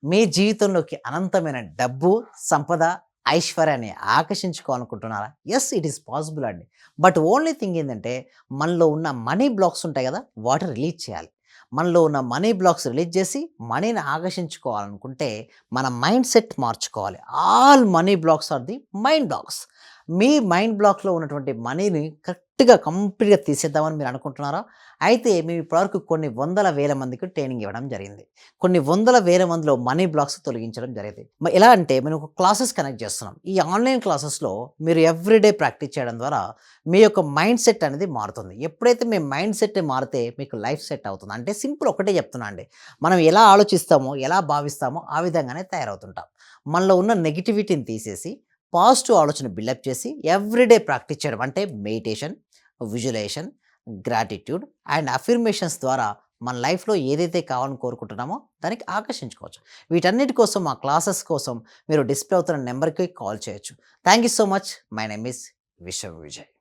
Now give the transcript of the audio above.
మీ జీవితంలోకి అనంతమైన డబ్బు, సంపద, ఐశ్వర్యాన్ని ఆకర్షించుకోవాలనుకుంటున్నారా? యెస్, ఇట్ ఈస్ పాసిబుల్ అండి. బట్ ఓన్లీ థింగ్ ఏందంటే, మనలో ఉన్న మనీ బ్లాక్స్ ఉంటాయి గదా! వాటిని రిలీజ్ చేయాలి. మనలో ఉన్న మనీ బ్లాక్స్ రిలీజ్ జేసి, మనీని ఆకర్షించుకోవాలనుకుంటే, మన మైండ్ సెట్ మార్చుకోవాలి. All money blocks are the mind blocks. మీ మైండ్ బ్లాక్‌లో ఉన్నటువంటి మనీని కరెక్ట్‌గా, కంప్లీట్‌గా తీసేద్దామని మీరు అనుకుంటున్నారా? అయితే మేము ఇప్పటివరకు కొన్ని వందల వేల మందికి ట్రైనింగ్ ఇవ్వడం జరిగింది. కొన్ని వందల వేల మందిలో మనీ బ్లాక్స్ తొలగించడం జరిగింది. ఎలా అంటే మేము ఒక క్లాసెస్ కనెక్ట్ చేస్తున్నాం. ఈ ఆన్‌లైన్ క్లాసెస్‌లో మీరు ఎవ్రీడే ప్రాక్టీస్ చేయడం ద్వారా మీ యొక్క మైండ్ సెట్ అనేది మారుతుంది. ఎప్పుడైతే మీ మైండ్ సెట్ మారితే మీకు లైఫ్ సెట్ అవుతుంది. అంటే సింపుల్ ఒకటే చెప్తున్నా అండి. మనం ఎలా ఆలోచిస్తామో, ఎలా భావిస్తామో ఆ విధంగానే తయారవుతుంటాం. మనలో ఉన్న నెగటివిటీని తీసేసి పాజిటివ్ ఆలోచన బిల్డప్ చేసి ఎవ్రీడే ప్రాక్టీస్ చేయడం అంటే meditation, visualisation, gratitude and affirmations ద్వారా మన లైఫ్‌లో ఏదైతే కావాలని కోరుకుంటున్నామో దానికి ఆకర్షించుకోవచ్చు. వీటన్నిటి కోసం మా క్లాసెస్ కోసం మీరు డిస్‌ప్లే అవుతున్న నంబర్‌కి కాల్ చేయొచ్చు. Thank you so much. My name is విశ్వ విజయ్.